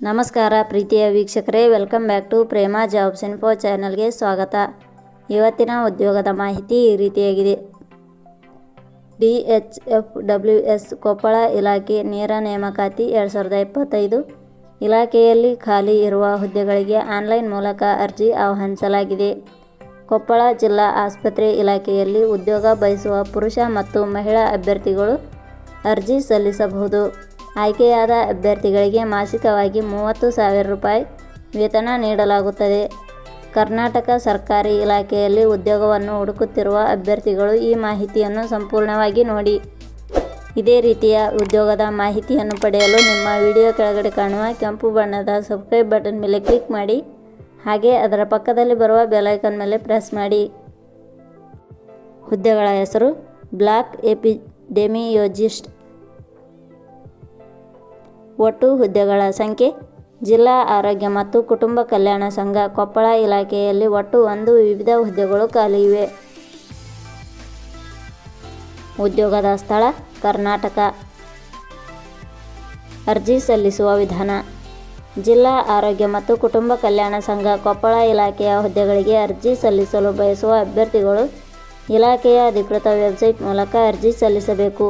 ನಮಸ್ಕಾರ ಪ್ರೀತಿಯ ವೀಕ್ಷಕರೇ, welcome back to Prema jobs info ಚಾನಲ್ಗೆ ಸ್ವಾಗತ. ಇವತ್ತಿನ ಉದ್ಯೋಗದ ಮಾಹಿತಿ ಈ ರೀತಿಯಾಗಿದೆ. DHFWS ಕೊಪ್ಪಳ ಇಲಾಖೆ ನೇರ ನೇಮಕಾತಿ 2025 ಇಲಾಖೆಯಲ್ಲಿ ಖಾಲಿ ಇರುವ ಹುದ್ದೆಗಳಿಗೆ ಆನ್ಲೈನ್ ಮೂಲಕ ಅರ್ಜಿ ಆಹ್ವಾನಿಸಲಾಗಿದೆ. ಕೊಪ್ಪಳ ಜಿಲ್ಲಾ ಆಸ್ಪತ್ರೆ ಇಲಾಖೆಯಲ್ಲಿ ಉದ್ಯೋಗ ಬಯಸುವ ಪುರುಷ ಮತ್ತು ಮಹಿಳಾ ಅಭ್ಯರ್ಥಿಗಳು ಅರ್ಜಿ ಸಲ್ಲಿಸಬಹುದು. ಆಯ್ಕೆಯಾದ ಅಭ್ಯರ್ಥಿಗಳಿಗೆ ಮಾಸಿಕವಾಗಿ 30,000 ರೂಪಾಯಿ ವೇತನ ನೀಡಲಾಗುತ್ತದೆ. ಕರ್ನಾಟಕ ಸರ್ಕಾರಿ ಇಲಾಖೆಯಲ್ಲಿ ಉದ್ಯೋಗವನ್ನು ಹುಡುಕುತ್ತಿರುವ ಅಭ್ಯರ್ಥಿಗಳು ಈ ಮಾಹಿತಿಯನ್ನು ಸಂಪೂರ್ಣವಾಗಿ ನೋಡಿ. ಇದೇ ರೀತಿಯ ಉದ್ಯೋಗದ ಮಾಹಿತಿಯನ್ನು ಪಡೆಯಲು ನಿಮ್ಮ ವಿಡಿಯೋ ಕೆಳಗಡೆ ಕಾಣುವ ಕೆಂಪು ಬಣ್ಣದ ಸಬ್ಸ್ಕ್ರೈಬ್ ಬಟನ್ ಮೇಲೆ ಕ್ಲಿಕ್ ಮಾಡಿ, ಹಾಗೆ ಅದರ ಪಕ್ಕದಲ್ಲಿ ಬರುವ ಬೆಲ್ ಐಕಾನ್ ಮೇಲೆ ಪ್ರೆಸ್ ಮಾಡಿ. ಹುದ್ದೆಗಳ ಹೆಸರು: ಬ್ಲಾಕ್ ಎಪಿಡೆಮಿಯೋಲಜಿಸ್ಟ್. ಒಟ್ಟು ಹುದ್ದೆಗಳ ಸಂಖ್ಯೆ: ಜಿಲ್ಲಾ ಆರೋಗ್ಯ ಮತ್ತು ಕುಟುಂಬ ಕಲ್ಯಾಣ ಸಂಘ ಕೊಪ್ಪಳ ಇಲಾಖೆಯಲ್ಲಿ ಒಟ್ಟು 1 ವಿವಿಧ ಹುದ್ದೆಗಳು ಖಾಲಿ ಇವೆ. ಉದ್ಯೋಗದ ಸ್ಥಳ: ಕರ್ನಾಟಕ. ಅರ್ಜಿ ಸಲ್ಲಿಸುವ ವಿಧಾನ: ಜಿಲ್ಲಾ ಆರೋಗ್ಯ ಮತ್ತು ಕುಟುಂಬ ಕಲ್ಯಾಣ ಸಂಘ ಕೊಪ್ಪಳ ಇಲಾಖೆಯ ಹುದ್ದೆಗಳಿಗೆ ಅರ್ಜಿ ಸಲ್ಲಿಸಲು ಬಯಸುವ ಅಭ್ಯರ್ಥಿಗಳು ಇಲಾಖೆಯ ಅಧಿಕೃತ ವೆಬ್ಸೈಟ್ ಮೂಲಕ ಅರ್ಜಿ ಸಲ್ಲಿಸಬೇಕು.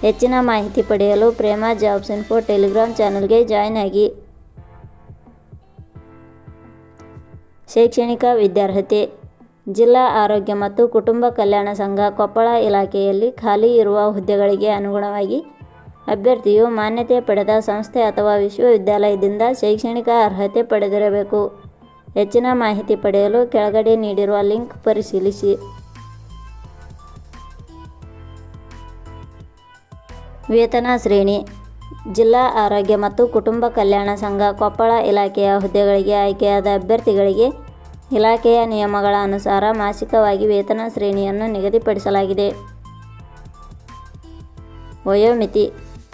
ಹೆಚ್ಚಿನ ಮಾಹಿತಿ ಪಡೆಯಲು ಪ್ರೇಮಾ ಜಾಬ್ಸ್ ಇನ್ಫೋ ಟೆಲಿಗ್ರಾಮ್ ಚಾನಲ್ಗೆ ಜಾಯ್ನ್ ಆಗಿ. ಶೈಕ್ಷಣಿಕ ವಿದ್ಯಾರ್ಹತೆ: ಜಿಲ್ಲಾ ಆರೋಗ್ಯ ಮತ್ತು ಕುಟುಂಬ ಕಲ್ಯಾಣ ಸಂಘ ಕೊಪ್ಪಳ ಇಲಾಖೆಯಲ್ಲಿ ಖಾಲಿ ಇರುವ ಹುದ್ದೆಗಳಿಗೆ ಅನುಗುಣವಾಗಿ ಅಭ್ಯರ್ಥಿಯು ಮಾನ್ಯತೆ ಪಡೆದ ಸಂಸ್ಥೆ ಅಥವಾ ವಿಶ್ವವಿದ್ಯಾಲಯದಿಂದ ಶೈಕ್ಷಣಿಕ ಅರ್ಹತೆ ಪಡೆದಿರಬೇಕು. ಹೆಚ್ಚಿನ ಮಾಹಿತಿ ಪಡೆಯಲು ಕೆಳಗಡೆ ನೀಡಿರುವ ಲಿಂಕ್ ಪರಿಶೀಲಿಸಿ. ವೇತನ ಶ್ರೇಣಿ: ಜಿಲ್ಲಾ ಆರೋಗ್ಯ ಮತ್ತು ಕುಟುಂಬ ಕಲ್ಯಾಣ ಸಂಘ ಕೊಪ್ಪಳ ಇಲಾಖೆಯ ಹುದ್ದೆಗಳಿಗೆ ಆಯ್ಕೆಯಾದ ಅಭ್ಯರ್ಥಿಗಳಿಗೆ ಇಲಾಖೆಯ ನಿಯಮಗಳ ಅನುಸಾರ ಮಾಸಿಕವಾಗಿ ವೇತನ ಶ್ರೇಣಿಯನ್ನು ನಿಗದಿಪಡಿಸಲಾಗಿದೆ. ವಯೋಮಿತಿ: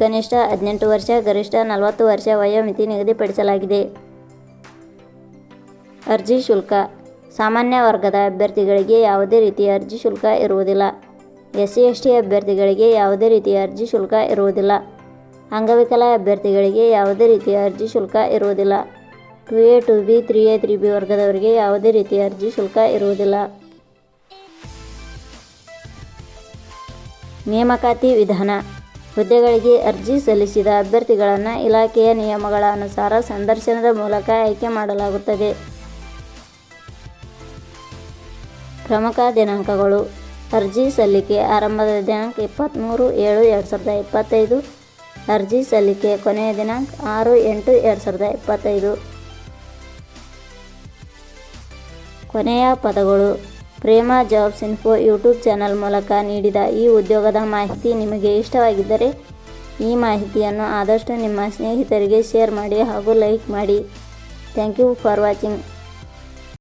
ಕನಿಷ್ಠ 18 ವರ್ಷ, ಗರಿಷ್ಠ 40 ವರ್ಷ ವಯೋಮಿತಿ ನಿಗದಿಪಡಿಸಲಾಗಿದೆ. ಅರ್ಜಿ ಶುಲ್ಕ: ಸಾಮಾನ್ಯ ವರ್ಗದ ಅಭ್ಯರ್ಥಿಗಳಿಗೆ ಯಾವುದೇ ರೀತಿಯ ಅರ್ಜಿ ಶುಲ್ಕ ಇರುವುದಿಲ್ಲ. SC/ST ಅಭ್ಯರ್ಥಿಗಳಿಗೆ ಯಾವುದೇ ರೀತಿಯ ಅರ್ಜಿ ಶುಲ್ಕ ಇರುವುದಿಲ್ಲ. ಅಂಗವಿಕಲ ಅಭ್ಯರ್ಥಿಗಳಿಗೆ ಯಾವುದೇ ರೀತಿಯ ಅರ್ಜಿ ಶುಲ್ಕ ಇರುವುದಿಲ್ಲ. 2A 2B 3A 3B ವರ್ಗದವರಿಗೆ ಯಾವುದೇ ರೀತಿಯ ಅರ್ಜಿ ಶುಲ್ಕ ಇರುವುದಿಲ್ಲ. ನೇಮಕಾತಿ ವಿಧಾನ: ಹುದ್ದೆಗಳಿಗೆ ಅರ್ಜಿ ಸಲ್ಲಿಸಿದ ಅಭ್ಯರ್ಥಿಗಳನ್ನು ಇಲಾಖೆಯ ನಿಯಮಗಳ ಅನುಸಾರ ಸಂದರ್ಶನದ ಮೂಲಕ ಆಯ್ಕೆ ಮಾಡಲಾಗುತ್ತದೆ. ಪ್ರಮುಖ ದಿನಾಂಕಗಳು: ಅರ್ಜಿ ಸಲ್ಲಿಕೆ ಆರಂಭದ ದಿನಾಂಕ 23/7/2025. ಅರ್ಜಿ ಸಲ್ಲಿಕೆ ಕೊನೆಯ ದಿನಾಂಕ 6/8/2025. ಕೊನೆಯ ಪದಗಳು: Prema jobs info YouTube channel ಮೂಲಕ ನೀಡಿದ ಈ ಉದ್ಯೋಗದ ಮಾಹಿತಿ ನಿಮಗೆ ಇಷ್ಟವಾಗಿದ್ದರೆ ಈ ಮಾಹಿತಿಯನ್ನು ಆದಷ್ಟು ನಿಮ್ಮ ಸ್ನೇಹಿತರಿಗೆ ಶೇರ್ ಮಾಡಿ ಹಾಗೂ ಲೈಕ್ ಮಾಡಿ. Thank you for watching.